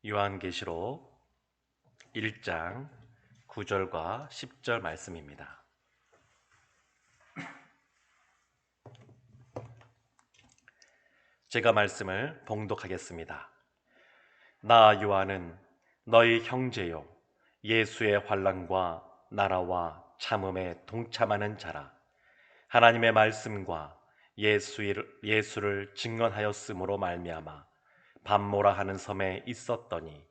요한계시록 1장 9절과 10절 말씀입니다. 제가 말씀을 봉독하겠습니다. 나 요한은 너희 형제요 예수의 환난과 나라와 참음에 동참하는 자라. 하나님의 말씀과 예수를 증언하였으므로 말미암아 밤모라 하는 섬에 있었더니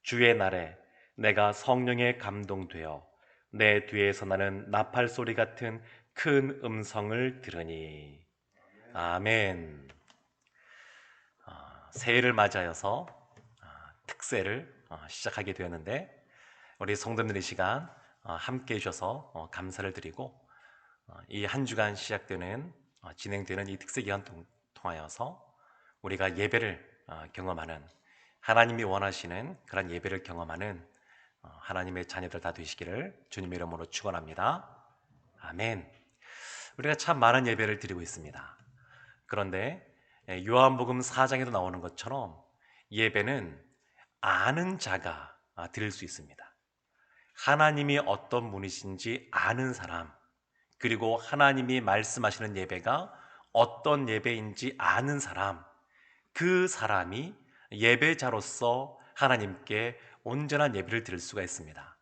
주의 날에 내가 성령에 감동되어 내 뒤에서 나는 나팔 소리 같은 큰 음성을 들으니. 아멘. 새해를 맞이하여서 특세를 시작하게 되었는데, 우리 성도님들 이 시간 함께 해주셔서 감사를 드리고, 이 한 주간 시작되는 진행되는 이 특세 기간 통하여서 우리가 예배를 경험하는, 하나님이 원하시는 그런 예배를 경험하는 하나님의 자녀들 다 되시기를 주님의 이름으로 축원합니다. 아멘. 우리가 참 많은 예배를 드리고 있습니다. 그런데 요한복음 4장에도 나오는 것처럼 예배는 아는 자가 드릴 수 있습니다. 하나님이 어떤 분이신지 아는 사람, 그리고 하나님이 말씀하시는 예배가 어떤 예배인지 아는 사람, 그 사람이 예배자로서 하나님께 온전한 예배를 드릴 수가 있습니다.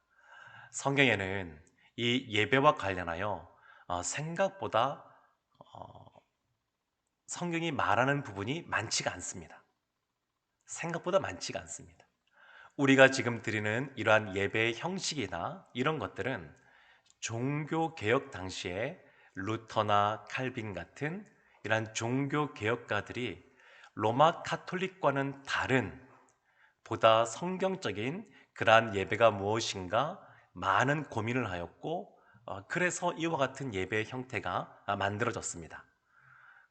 성경에는 이 예배와 관련하여 생각보다 성경이 말하는 부분이 많지가 않습니다. 생각보다 많지가 않습니다. 우리가 지금 드리는 이러한 예배의 형식이나 이런 것들은 종교 개혁 당시에 루터나 칼빈 같은 이러한 종교 개혁가들이 로마 카톨릭과는 다른, 보다 성경적인 그러한 예배가 무엇인가 많은 고민을 하였고, 그래서 이와 같은 예배의 형태가 만들어졌습니다.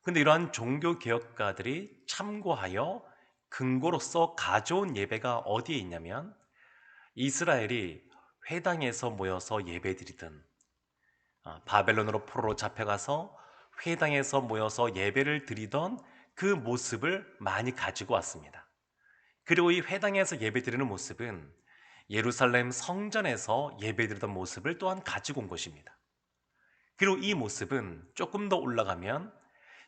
근데 이러한 종교 개혁가들이 참고하여 근거로서 가져온 예배가 어디에 있냐면, 이스라엘이 회당에서 모여서 예배드리던, 바벨론으로 포로로 잡혀가서 회당에서 모여서 예배를 드리던 그 모습을 많이 가지고 왔습니다. 그리고 이 회당에서 예배드리는 모습은 예루살렘 성전에서 예배드리던 모습을 또한 가지고 온 것입니다. 그리고 이 모습은 조금 더 올라가면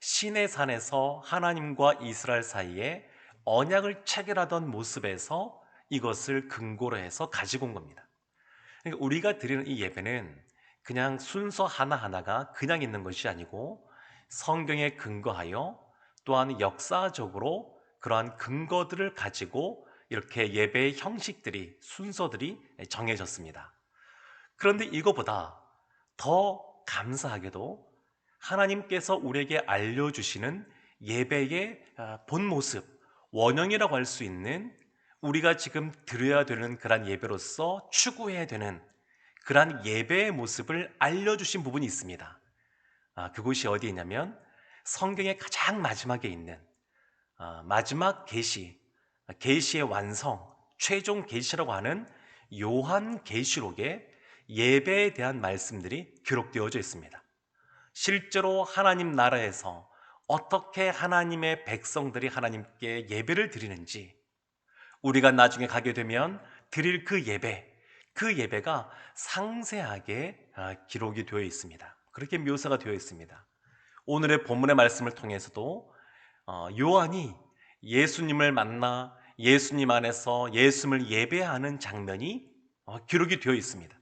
시내산에서 하나님과 이스라엘 사이에 언약을 체결하던 모습에서 이것을 근거로 해서 가지고 온 겁니다. 그러니까 우리가 드리는 이 예배는 그냥 순서 하나하나가 그냥 있는 것이 아니고 성경에 근거하여 또한 역사적으로 그러한 근거들을 가지고 이렇게 예배의 형식들이, 순서들이 정해졌습니다. 그런데 이거보다 더 감사하게도 하나님께서 우리에게 알려주시는 예배의 본 모습, 원형이라고 할 수 있는, 우리가 지금 드려야 되는 그러한 예배로서 추구해야 되는 그러한 예배의 모습을 알려주신 부분이 있습니다. 그곳이 어디에 있냐면 성경의 가장 마지막에 있는 마지막 계시, 계시의 완성, 최종 계시라고 하는 요한계시록에 예배에 대한 말씀들이 기록되어져 있습니다. 실제로 하나님 나라에서 어떻게 하나님의 백성들이 하나님께 예배를 드리는지, 우리가 나중에 가게 되면 드릴 그 예배가 상세하게 기록이 되어 있습니다. 그렇게 묘사가 되어 있습니다. 오늘의 본문의 말씀을 통해서도 요한이 예수님을 만나 예수님 안에서 예수님을 예배하는 장면이 기록이 되어 있습니다.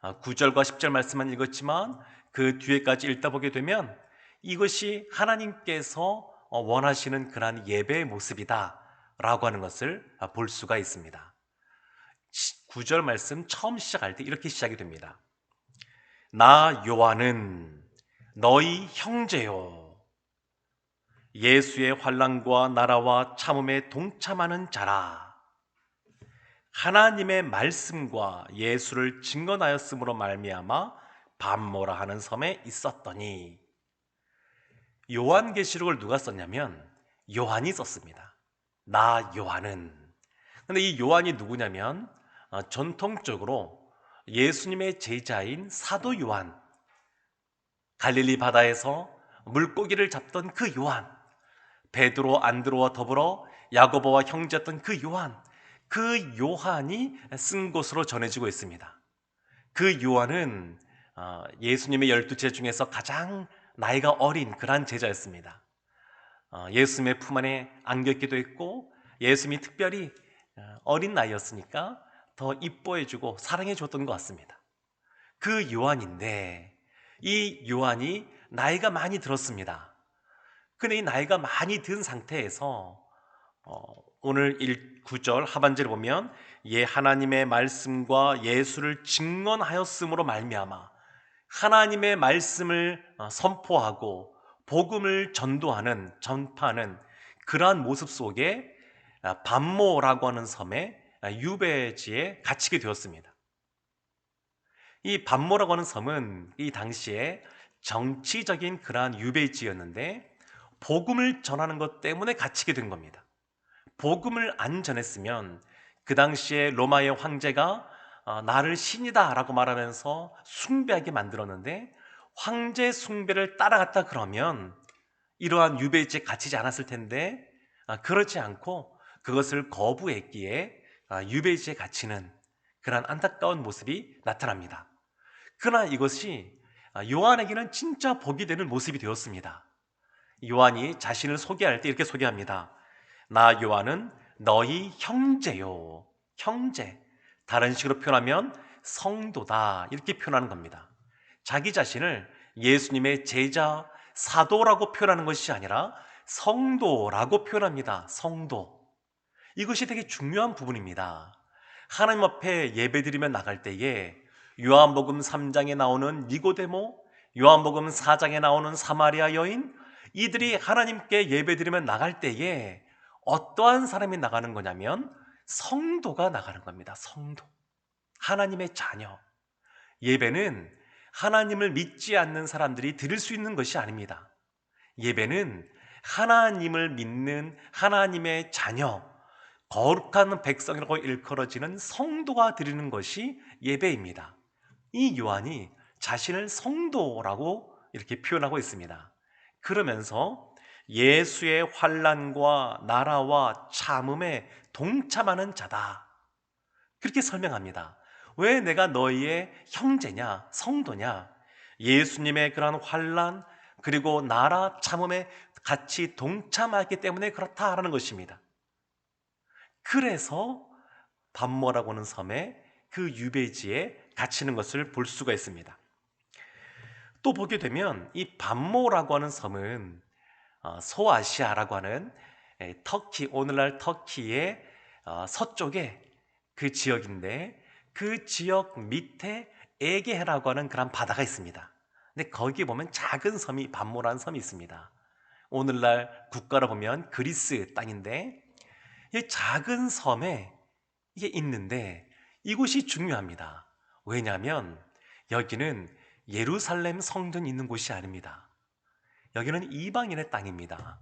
9절과 10절 말씀만 읽었지만 그 뒤에까지 읽다 보게 되면 이것이 하나님께서 원하시는 그러한 예배의 모습이다 라고 하는 것을 볼 수가 있습니다. 9절 말씀 처음 시작할 때 이렇게 시작이 됩니다. 나 요한은 너희 형제요 예수의 환난과 나라와 참음에 동참하는 자라. 하나님의 말씀과 예수를 증언하였으므로 말미암아 밤모라 하는 섬에 있었더니. 요한계시록을 누가 썼냐면 요한이 썼습니다. 나 요한은. 근데 이 요한이 누구냐면 전통적으로 예수님의 제자인 사도 요한, 갈릴리 바다에서 물고기를 잡던 그 요한, 베드로, 안드로와 더불어 야고보와 형제였던 그 요한, 그 요한이 쓴 것으로 전해지고 있습니다. 그 요한은 예수님의 12제자 중에서 가장 나이가 어린 그러한 제자였습니다. 예수님의 품 안에 안겼기도 했고 예수님이 특별히 어린 나이였으니까 더 이뻐해주고 사랑해줬던 것 같습니다. 그 요한인데 이 요한이 나이가 많이 들었습니다. 근데 이 나이가 많이 든 상태에서 오늘 9절 하반절을 보면 하나님의 말씀과 예수를 증언하였음으로 말미암아 하나님의 말씀을 선포하고 복음을 전파하는 그러한 모습 속에 반모라고 하는 섬에 유배지에 갇히게 되었습니다. 이 반모라고 하는 섬은 이 당시에 정치적인 그러한 유배지였는데 복음을 전하는 것 때문에 갇히게 된 겁니다. 복음을 안 전했으면 그 당시에 로마의 황제가 나를 신이다 라고 말하면서 숭배하게 만들었는데 황제 숭배를 따라갔다 그러면 이러한 유배지에 갇히지 않았을 텐데 그렇지 않고 그것을 거부했기에 유배지에 갇히는 그러한 안타까운 모습이 나타납니다. 그러나 이것이 요한에게는 진짜 복이 되는 모습이 되었습니다. 요한이 자신을 소개할 때 이렇게 소개합니다. 나 요한은 너희 형제요. 형제. 다른 식으로 표현하면 성도다. 이렇게 표현하는 겁니다. 자기 자신을 예수님의 제자, 사도라고 표현하는 것이 아니라 성도라고 표현합니다. 성도. 이것이 되게 중요한 부분입니다. 하나님 앞에 예배드리며 나갈 때에 요한복음 3장에 나오는 니고데모, 요한복음 4장에 나오는 사마리아 여인, 이들이 하나님께 예배드리며 나갈 때에 어떠한 사람이 나가는 거냐면 성도가 나가는 겁니다. 성도. 하나님의 자녀. 예배는 하나님을 믿지 않는 사람들이 드릴 수 있는 것이 아닙니다. 예배는 하나님을 믿는 하나님의 자녀, 거룩한 백성이라고 일컬어지는 성도가 드리는 것이 예배입니다. 이 요한이 자신을 성도라고 이렇게 표현하고 있습니다. 그러면서 예수의 환난과 나라와 참음에 동참하는 자다. 그렇게 설명합니다. 왜 내가 너희의 형제냐, 성도냐? 예수님의 그러한 환난 그리고 나라 참음에 같이 동참하기 때문에 그렇다라는 것입니다. 그래서 반모라고 하는 섬에 그 유배지에 갇히는 것을 볼 수가 있습니다. 또 보게 되면 이 반모라고 하는 섬은 소아시아라고 하는 터키, 오늘날 터키의 서쪽에 그 지역인데 그 지역 밑에 에게해라고 하는 그런 바다가 있습니다. 근데 거기에 보면 작은 섬이 반모라는 섬이 있습니다. 오늘날 국가로 보면 그리스 땅인데 이 작은 섬에 이게 있는데 이곳이 중요합니다. 왜냐하면 여기는 예루살렘 성전이 있는 곳이 아닙니다. 여기는 이방인의 땅입니다.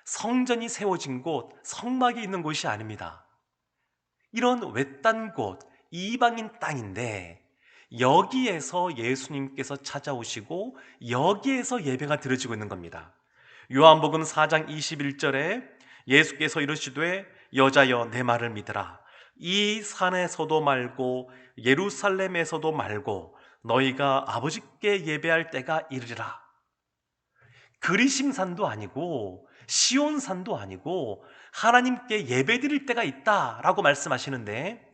성전이 세워진 곳, 성막이 있는 곳이 아닙니다. 이런 외딴 곳, 이방인 땅인데 여기에서 예수님께서 찾아오시고 여기에서 예배가 드려지고 있는 겁니다. 요한복음 4장 21절에 예수께서 이르시되 여자여 내 말을 믿으라. 이 산에서도 말고 예루살렘에서도 말고 너희가 아버지께 예배할 때가 이르리라. 그리심산도 아니고 시온산도 아니고 하나님께 예배드릴 때가 있다라고 말씀하시는데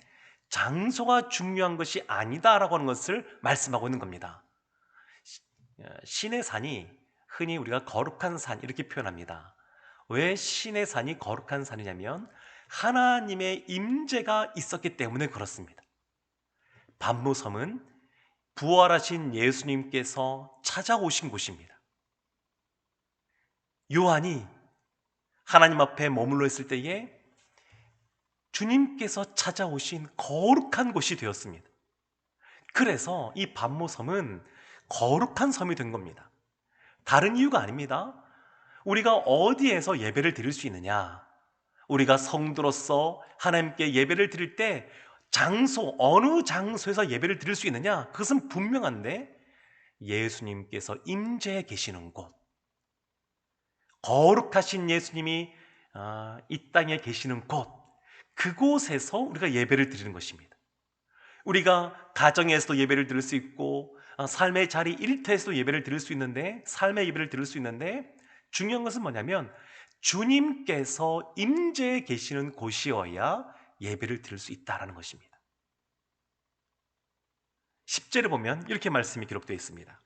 장소가 중요한 것이 아니다라고 하는 것을 말씀하고 있는 겁니다. 신의 산이 흔히 우리가 거룩한 산 이렇게 표현합니다. 왜 신의 산이 거룩한 산이냐면 하나님의 임재가 있었기 때문에 그렇습니다. 반모섬은 부활하신 예수님께서 찾아오신 곳입니다. 요한이 하나님 앞에 머물러 있을 때에 주님께서 찾아오신 거룩한 곳이 되었습니다. 그래서 이 반모섬은 거룩한 섬이 된 겁니다. 다른 이유가 아닙니다. 우리가 어디에서 예배를 드릴 수 있느냐? 우리가 성도로서 하나님께 예배를 드릴 때 어느 장소에서 예배를 드릴 수 있느냐? 그것은 분명한데 예수님께서 임재해 계시는 곳, 거룩하신 예수님이 이 땅에 계시는 곳, 그곳에서 우리가 예배를 드리는 것입니다. 우리가 가정에서도 예배를 드릴 수 있고 삶의 자리 일터에서도 예배를 드릴 수 있는데, 삶의 예배를 드릴 수 있는데, 중요한 것은 뭐냐면 주님께서 임재해 계시는 곳이어야 예배를 드릴 수 있다는 것입니다. 10절에 보면 이렇게 말씀이 기록되어 있습니다.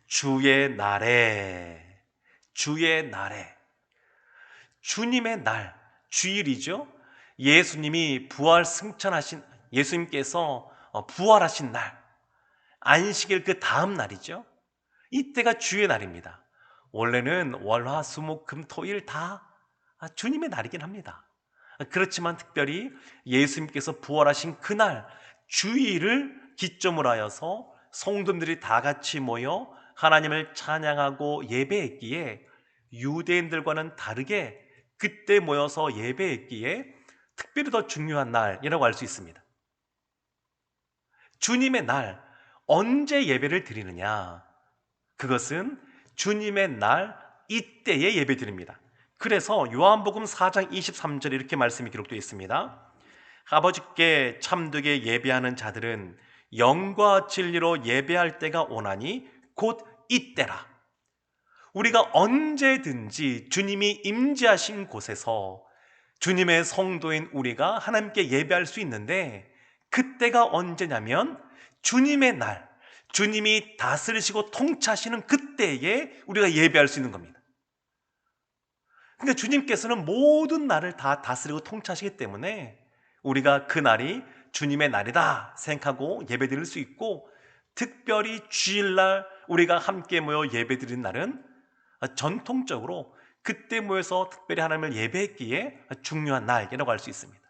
주의 날에, 주의 날에, 주님의 날, 주일이죠. 예수님이 부활 승천하신, 예수님께서 부활하신 날, 안식일 그 다음 날이죠. 이때가 주의 날입니다. 원래는 월, 화, 수, 목, 금, 토, 일 다 주님의 날이긴 합니다. 그렇지만 특별히 예수님께서 부활하신 그날 주일을 기점으로 하여서 성도들이 다 같이 모여 하나님을 찬양하고 예배했기에, 유대인들과는 다르게 그때 모여서 예배했기에 특별히 더 중요한 날이라고 알 수 있습니다. 주님의 날, 언제 예배를 드리느냐? 그것은 주님의 날 이때에 예배 드립니다. 그래서 요한복음 4장 23절에 이렇게 말씀이 기록되어 있습니다. 아버지께 참되게 예배하는 자들은 영과 진리로 예배할 때가 오나니 곧 이때라. 우리가 언제든지 주님이 임재하신 곳에서 주님의 성도인 우리가 하나님께 예배할 수 있는데, 그때가 언제냐면 주님의 날, 주님이 다스리시고 통치하시는 그때에 우리가 예배할 수 있는 겁니다. 그러니까 주님께서는 모든 날을 다 다스리고 통치하시기 때문에 우리가 그 날이 주님의 날이다 생각하고 예배드릴 수 있고, 특별히 주일날 우리가 함께 모여 예배드리는 날은 전통적으로 그때 모여서 특별히 하나님을 예배했기에 중요한 날이라고 할 수 있습니다.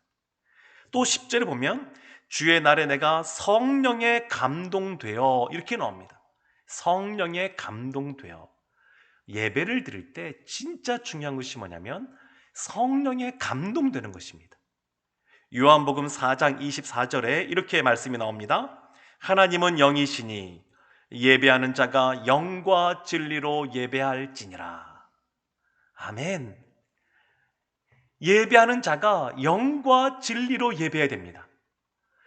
또 10절에 보면 주의 날에 내가 성령에 감동되어, 이렇게 나옵니다. 성령에 감동되어. 예배를 드릴 때 진짜 중요한 것이 뭐냐면 성령에 감동되는 것입니다. 요한복음 4장 24절에 이렇게 말씀이 나옵니다. 하나님은 영이시니 예배하는 자가 영과 진리로 예배할지니라. 아멘. 예배하는 자가 영과 진리로 예배해야 됩니다.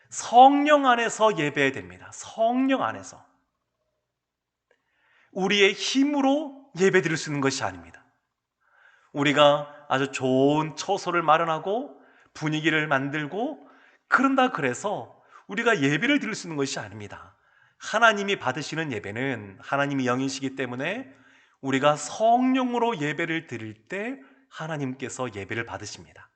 성령 안에서 예배해야 됩니다. 성령 안에서. 우리의 힘으로 예배 드릴 수 있는 것이 아닙니다. 우리가 아주 좋은 처소를 마련하고 분위기를 만들고 그런다 그래서 우리가 예배를 드릴 수 있는 것이 아닙니다. 하나님이 받으시는 예배는 하나님이 영이시기 때문에 우리가 성령으로 예배를 드릴 때 하나님께서 예배를 받으십니다.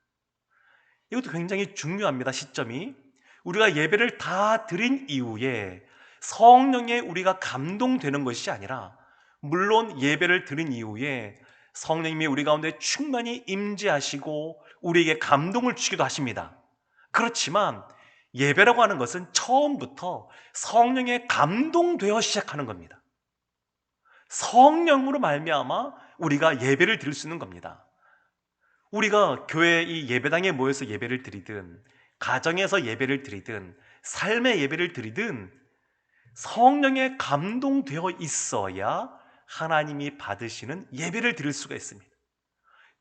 이것도 굉장히 중요합니다. 시점이. 우리가 예배를 다 드린 이후에 성령에 우리가 감동되는 것이 아니라, 물론 예배를 드린 이후에 성령님이 우리 가운데 충만히 임재하시고 우리에게 감동을 주기도 하십니다. 그렇지만 예배라고 하는 것은 처음부터 성령에 감동되어 시작하는 겁니다. 성령으로 말미암아 우리가 예배를 드릴 수 있는 겁니다. 우리가 교회 이 예배당에 모여서 예배를 드리든, 가정에서 예배를 드리든, 삶의 예배를 드리든 성령에 감동되어 있어야 하나님이 받으시는 예배를 드릴 수가 있습니다.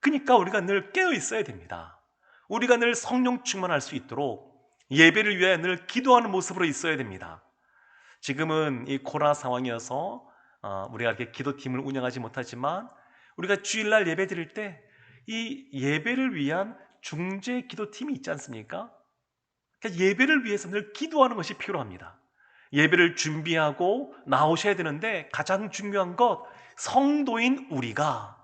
그러니까 우리가 늘 깨어 있어야 됩니다. 우리가 늘 성령 충만할 수 있도록 예배를 위해 늘 기도하는 모습으로 있어야 됩니다. 지금은 이 코로나 상황이어서 우리가 이렇게 기도팀을 운영하지 못하지만, 우리가 주일날 예배 드릴 때 이 예배를 위한 중재 기도팀이 있지 않습니까? 그러니까 예배를 위해서 늘 기도하는 것이 필요합니다. 예배를 준비하고 나오셔야 되는데 가장 중요한 것, 성도인 우리가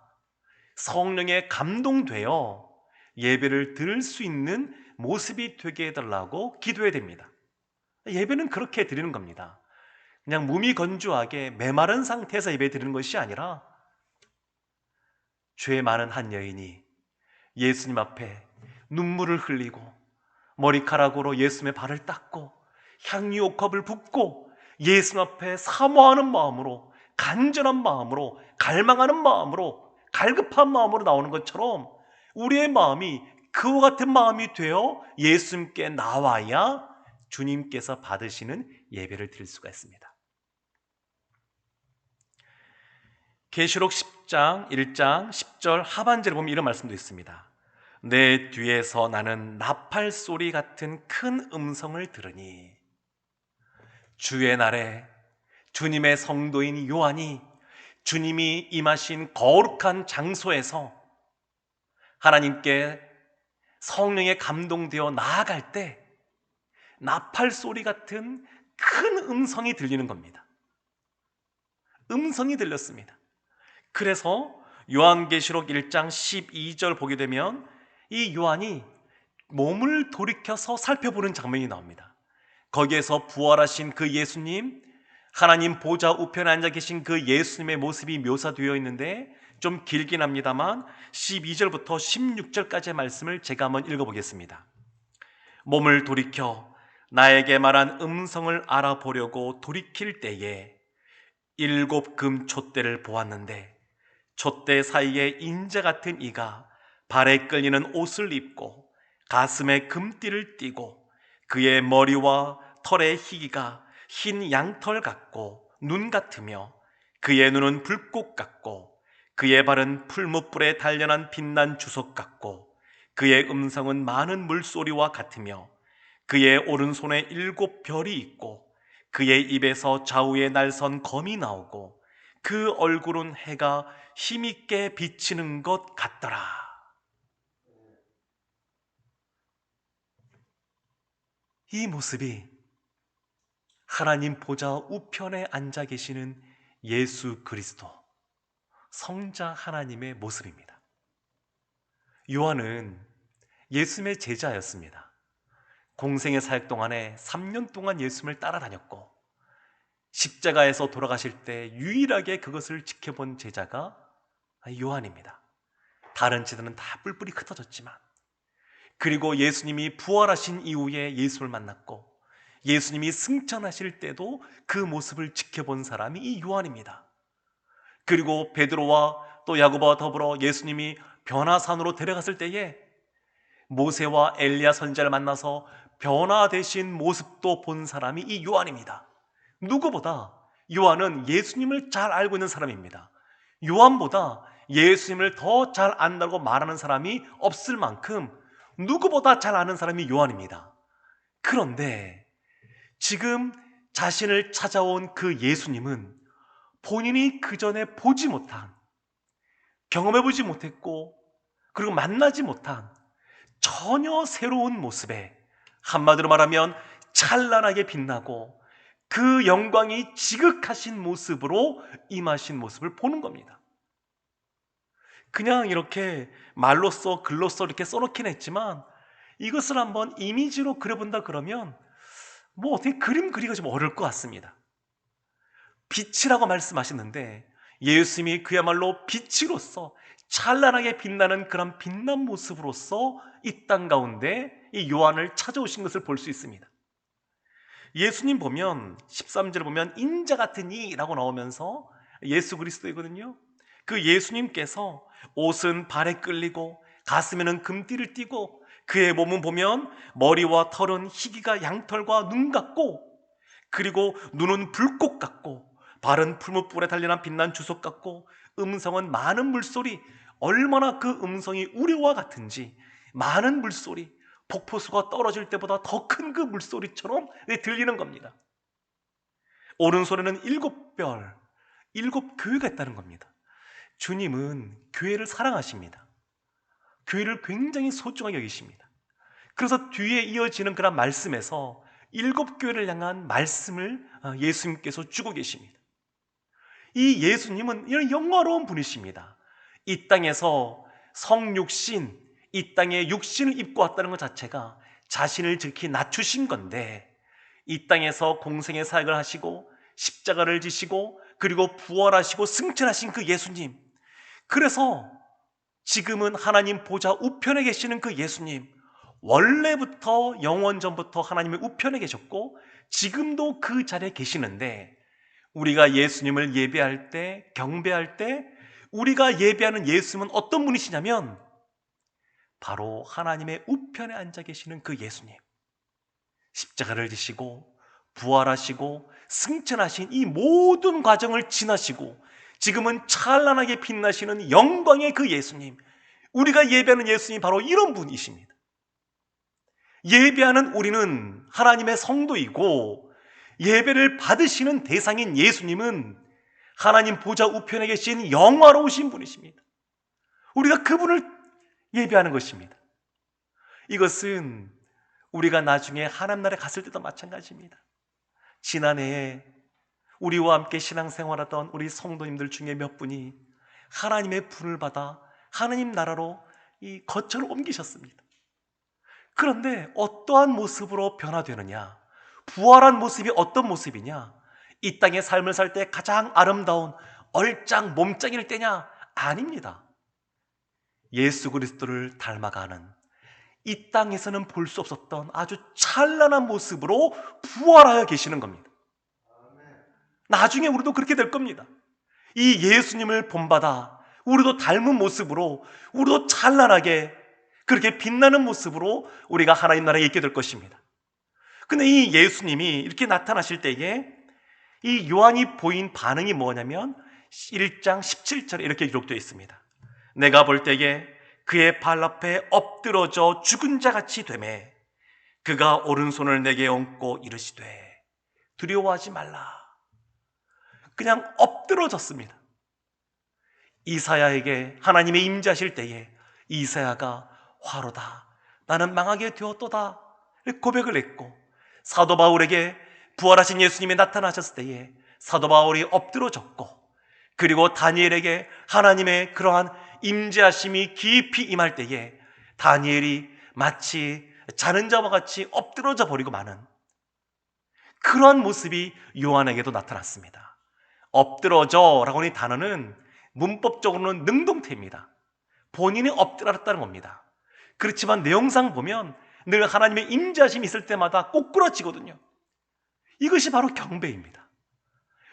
성령에 감동되어 예배를 드릴 수 있는 모습이 되게 해달라고 기도해야 됩니다. 예배는 그렇게 드리는 겁니다. 그냥 몸이 건조하게 메마른 상태에서 예배 드리는 것이 아니라, 죄 많은 한 여인이 예수님 앞에 눈물을 흘리고 머리카락으로 예수님의 발을 닦고 향유옥합을 붓고 예수님 앞에 사모하는 마음으로, 간절한 마음으로, 갈망하는 마음으로, 갈급한 마음으로 나오는 것처럼 우리의 마음이 그와 같은 마음이 되어 예수님께 나와야 주님께서 받으시는 예배를 드릴 수가 있습니다. 계시록 10장 1장 10절 하반절에 보면 이런 말씀도 있습니다. 내 뒤에서 나는 나팔 소리 같은 큰 음성을 들으니 주의 날에 주님의 성도인 요한이 주님이 임하신 거룩한 장소에서 하나님께 성령에 감동되어 나아갈 때 나팔 소리 같은 큰 음성이 들리는 겁니다. 음성이 들렸습니다. 그래서 요한계시록 1장 12절 보게 되면 이 요한이 몸을 돌이켜서 살펴보는 장면이 나옵니다. 거기에서 부활하신 그 예수님, 하나님 보좌 우편에 앉아 계신 그 예수님의 모습이 묘사되어 있는데 좀 길긴 합니다만 12절부터 16절까지의 말씀을 제가 한번 읽어보겠습니다. 몸을 돌이켜 나에게 말한 음성을 알아보려고 돌이킬 때에 7 금 촛대를 보았는데 촛대 사이에 인자 같은 이가 발에 끌리는 옷을 입고 가슴에 금띠를 띠고 그의 머리와 털의 희기가 흰 양털 같고 눈 같으며 그의 눈은 불꽃 같고 그의 발은 풀무불에 단련한 빛난 주석 같고 그의 음성은 많은 물소리와 같으며 그의 오른손에 7 별이 있고 그의 입에서 좌우에 날선 검이 나오고 그 얼굴은 해가 힘있게 비치는 것 같더라. 이 모습이 하나님 보좌 우편에 앉아 계시는 예수 그리스도 성자 하나님의 모습입니다. 요한은 예수님의 제자였습니다. 공생의 사역 동안에 3년 동안 예수님을 따라다녔고 십자가에서 돌아가실 때 유일하게 그것을 지켜본 제자가 요한입니다. 다른 제자는 다 뿔뿔이 흩어졌지만, 그리고 예수님이 부활하신 이후에 예수를 만났고 예수님이 승천하실 때도 그 모습을 지켜본 사람이 이 요한입니다. 그리고 베드로와 또 야고보와 더불어 예수님이 변화산으로 데려갔을 때에 모세와 엘리야 선지자를 만나서 변화되신 모습도 본 사람이 이 요한입니다. 누구보다 요한은 예수님을 잘 알고 있는 사람입니다. 요한보다 예수님을 더 잘 안다고 말하는 사람이 없을 만큼 누구보다 잘 아는 사람이 요한입니다. 그런데 지금 자신을 찾아온 그 예수님은 본인이 그전에 보지 못한, 경험해보지 못했고 그리고 만나지 못한 전혀 새로운 모습에, 한마디로 말하면 찬란하게 빛나고 그 영광이 지극하신 모습으로 임하신 모습을 보는 겁니다. 그냥 이렇게 말로써 글로써 이렇게 써놓긴 했지만 이것을 한번 이미지로 그려본다 그러면 어떻게 그림 그리기가 좀 어려울 것 같습니다. 빛이라고 말씀하셨는데 예수님이 그야말로 빛으로서 찬란하게 빛나는 그런 빛난 모습으로서 이 땅 가운데 이 요한을 찾아오신 것을 볼 수 있습니다. 예수님 보면 13절 보면 인자 같은 이라고 나오면서 예수 그리스도이거든요. 그 예수님께서 옷은 발에 끌리고 가슴에는 금띠를 띠고 그의 몸은 보면 머리와 털은 희기가 양털과 눈 같고 그리고 눈은 불꽃 같고 발은 풀무불에 단련한 빛난 주석 같고 음성은 많은 물소리, 얼마나 그 음성이 우리와 같은지 많은 물소리, 폭포수가 떨어질 때보다 더 큰 그 물소리처럼 들리는 겁니다. 오른손에는 7별, 7교회가 있다는 겁니다. 주님은 교회를 사랑하십니다. 교회를 굉장히 소중하게 여기십니다. 그래서 뒤에 이어지는 그런 말씀에서 7교회를 향한 말씀을 예수님께서 주고 계십니다. 이 예수님은 이런 영화로운 분이십니다. 이 땅에서 성육신, 이 땅에 육신을 입고 왔다는 것 자체가 자신을 지극히 낮추신 건데 이 땅에서 공생의 사역을 하시고 십자가를 지시고 그리고 부활하시고 승천하신 그 예수님, 그래서 지금은 하나님 보좌 우편에 계시는 그 예수님, 원래부터 영원전부터 하나님의 우편에 계셨고 지금도 그 자리에 계시는데 우리가 예수님을 예배할 때, 경배할 때 우리가 예배하는 예수님은 어떤 분이시냐면 바로 하나님의 우편에 앉아 계시는 그 예수님, 십자가를 지시고 부활하시고 승천하신 이 모든 과정을 지나시고 지금은 찬란하게 빛나시는 영광의 그 예수님, 우리가 예배하는 예수님이 바로 이런 분이십니다. 예배하는 우리는 하나님의 성도이고, 예배를 받으시는 대상인 예수님은 하나님 보좌 우편에 계신 영화로우신 분이십니다. 우리가 그분을 예배하는 것입니다. 이것은 우리가 나중에 하나님 나라에 갔을 때도 마찬가지입니다. 지난해에 우리와 함께 신앙생활하던 우리 성도님들 중에 몇 분이 하나님의 분을 받아 하나님 나라로 이 거처를 옮기셨습니다. 그런데 어떠한 모습으로 변화되느냐? 부활한 모습이 어떤 모습이냐? 이 땅의 삶을 살 때 가장 아름다운 얼짱 몸짱일 때냐? 아닙니다. 예수 그리스도를 닮아가는, 이 땅에서는 볼 수 없었던 아주 찬란한 모습으로 부활하여 계시는 겁니다. 나중에 우리도 그렇게 될 겁니다. 이 예수님을 본받아 우리도 닮은 모습으로, 우리도 찬란하게 그렇게 빛나는 모습으로 우리가 하나님 나라에 있게 될 것입니다. 근데 이 예수님이 이렇게 나타나실 때에 이 요한이 보인 반응이 뭐냐면 1장 17절에 이렇게 기록되어 있습니다. 내가 볼 때에 그의 발 앞에 엎드러져 죽은 자같이 되매 그가 오른손을 내게 얹고 이르시되 두려워하지 말라. 그냥 엎드러졌습니다. 이사야에게 하나님의 임재하실 때에 이사야가 화로다, 나는 망하게 되었도다 고백을 했고, 사도 바울에게 부활하신 예수님이 나타나셨을 때에 사도 바울이 엎드러졌고, 그리고 다니엘에게 하나님의 그러한 임재하심이 깊이 임할 때에 다니엘이 마치 자는 자와 같이 엎드러져 버리고 마는 그러한 모습이 요한에게도 나타났습니다. 엎드러져라고 하는 단어는 문법적으로는 능동태입니다. 본인이 엎드렸다는 겁니다. 그렇지만 내용상 보면 늘 하나님의 임재하심이 있을 때마다 꼬꾸라지거든요. 이것이 바로 경배입니다.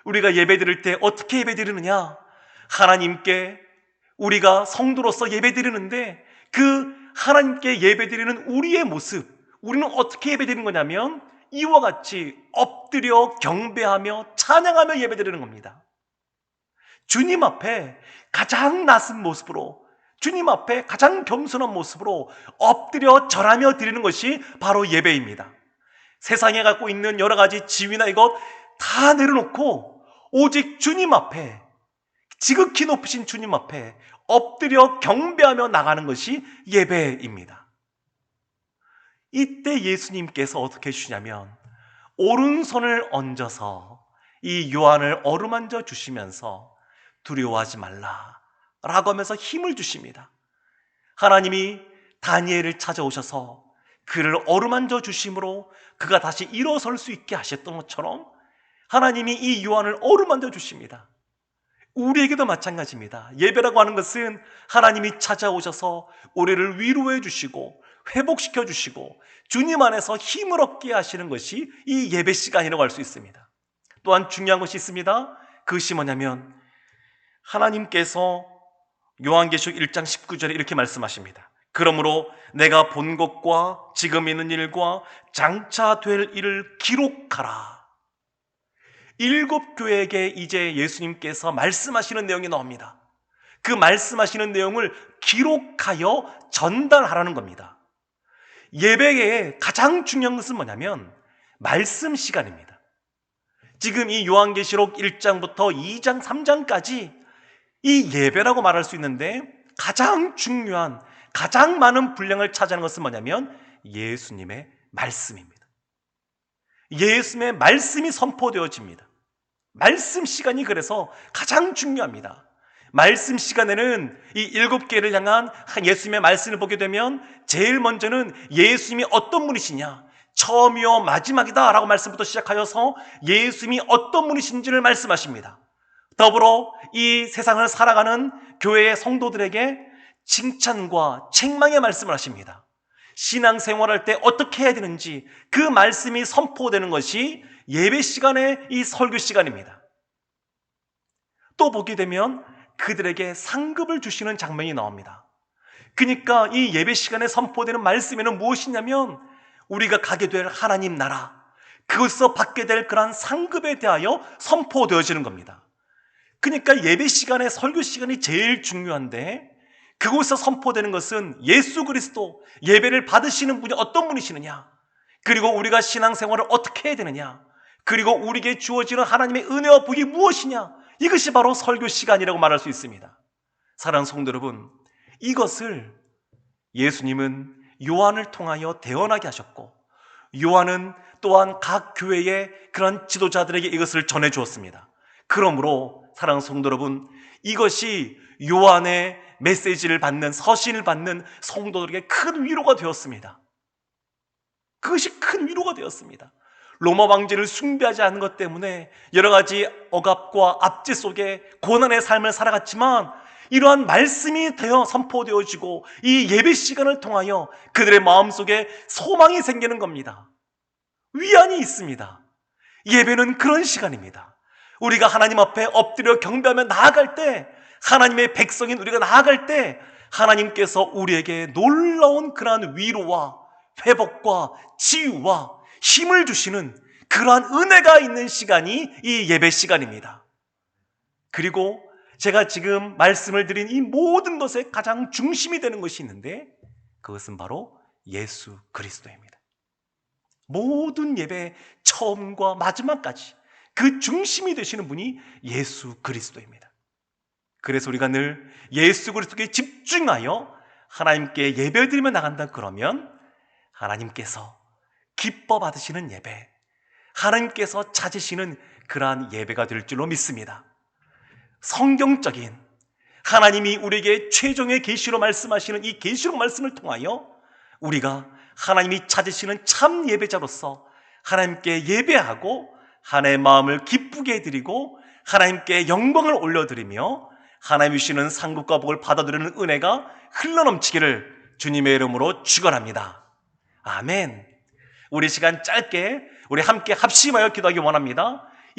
우리가 예배드릴 때 어떻게 예배드리느냐? 하나님께 우리가 성도로서 예배드리는데 그 하나님께 예배드리는 우리의 모습, 우리는 어떻게 예배드리는 거냐면 이와 같이 엎드려 경배하며 찬양하며 예배드리는 겁니다. 주님 앞에 가장 낮은 모습으로, 주님 앞에 가장 겸손한 모습으로 엎드려 절하며 드리는 것이 바로 예배입니다. 세상에 갖고 있는 여러 가지 지위나 이것 다 내려놓고 오직 주님 앞에, 지극히 높으신 주님 앞에 엎드려 경배하며 나가는 것이 예배입니다. 이때 예수님께서 어떻게 해주시냐면 오른손을 얹어서 이 요한을 어루만져 주시면서 두려워하지 말라 라고 하면서 힘을 주십니다. 하나님이 다니엘을 찾아오셔서 그를 어루만져 주심으로 그가 다시 일어설 수 있게 하셨던 것처럼 하나님이 이 요한을 어루만져 주십니다. 우리에게도 마찬가지입니다. 예배라고 하는 것은 하나님이 찾아오셔서 우리를 위로해 주시고 회복시켜 주시고 주님 안에서 힘을 얻게 하시는 것이 이 예배 시간이라고 할 수 있습니다. 또한 중요한 것이 있습니다. 그것이 뭐냐면 하나님께서 요한계시록 1장 19절에 이렇게 말씀하십니다. 그러므로 내가 본 것과 지금 있는 일과 장차 될 일을 기록하라. 7교회에게 이제 예수님께서 말씀하시는 내용이 나옵니다. 그 말씀하시는 내용을 기록하여 전달하라는 겁니다. 예배의 가장 중요한 것은 뭐냐면 말씀 시간입니다. 지금 이 요한계시록 1장부터 2장, 3장까지 이 예배라고 말할 수 있는데 가장 중요한, 가장 많은 분량을 차지하는 것은 뭐냐면 예수님의 말씀입니다. 예수님의 말씀이 선포되어집니다. 말씀 시간이 그래서 가장 중요합니다. 말씀 시간에는 이 7개를 향한 예수님의 말씀을 보게 되면 제일 먼저는 예수님이 어떤 분이시냐, 처음이요 마지막이다 라고 말씀부터 시작하여서 예수님이 어떤 분이신지를 말씀하십니다. 더불어 이 세상을 살아가는 교회의 성도들에게 칭찬과 책망의 말씀을 하십니다. 신앙생활할 때 어떻게 해야 되는지 그 말씀이 선포되는 것이 예배 시간의 이 설교 시간입니다. 또 보게 되면 그들에게 상급을 주시는 장면이 나옵니다. 그러니까 이 예배 시간에 선포되는 말씀에는 무엇이냐면 우리가 가게 될 하나님 나라, 그것에서 받게 될 그러한 상급에 대하여 선포되어지는 겁니다. 그러니까 예배 시간에 설교 시간이 제일 중요한데 그곳에서 선포되는 것은 예수 그리스도, 예배를 받으시는 분이 어떤 분이시느냐, 그리고 우리가 신앙생활을 어떻게 해야 되느냐, 그리고 우리에게 주어지는 하나님의 은혜와 복이 무엇이냐, 이것이 바로 설교 시간이라고 말할 수 있습니다. 사랑하는 성도 여러분, 이것을 예수님은 요한을 통하여 대언하게 하셨고, 요한은 또한 각 교회의 그런 지도자들에게 이것을 전해 주었습니다. 그러므로 사랑하는 성도 여러분, 이것이 요한의 메시지를 받는, 서신을 받는 성도들에게 큰 위로가 되었습니다. 그것이 큰 위로가 되었습니다. 로마 황제를 숭배하지 않은 것 때문에 여러 가지 억압과 압제 속에 고난의 삶을 살아갔지만, 이러한 말씀이 되어 선포되어지고 이 예배 시간을 통하여 그들의 마음속에 소망이 생기는 겁니다. 위안이 있습니다. 예배는 그런 시간입니다. 우리가 하나님 앞에 엎드려 경배하며 나아갈 때, 하나님의 백성인 우리가 나아갈 때 하나님께서 우리에게 놀라운 그러한 위로와 회복과 치유와 힘을 주시는 그러한 은혜가 있는 시간이 이 예배 시간입니다. 그리고 제가 지금 말씀을 드린 이 모든 것의 가장 중심이 되는 것이 있는데, 그것은 바로 예수 그리스도입니다. 모든 예배의 처음과 마지막까지 그 중심이 되시는 분이 예수 그리스도입니다. 그래서 우리가 늘 예수 그리스도께 집중하여 하나님께 예배드리며 나간다 그러면 하나님께서 기뻐 받으시는 예배, 하나님께서 찾으시는 그러한 예배가 될 줄로 믿습니다. 성경적인 하나님이 우리에게 최종의 계시로 말씀하시는 이 계시록 말씀을 통하여 우리가 하나님이 찾으시는 참 예배자로서 하나님께 예배하고 하나님의 마음을 기쁘게 해드리고 하나님께 영광을 올려드리며 하나님이 주시는 상급과 복을 받아들이는 은혜가 흘러넘치기를 주님의 이름으로 축원합니다. 아멘. 우리 시간 짧게 우리 함께 합심하여 기도하기 원합니다.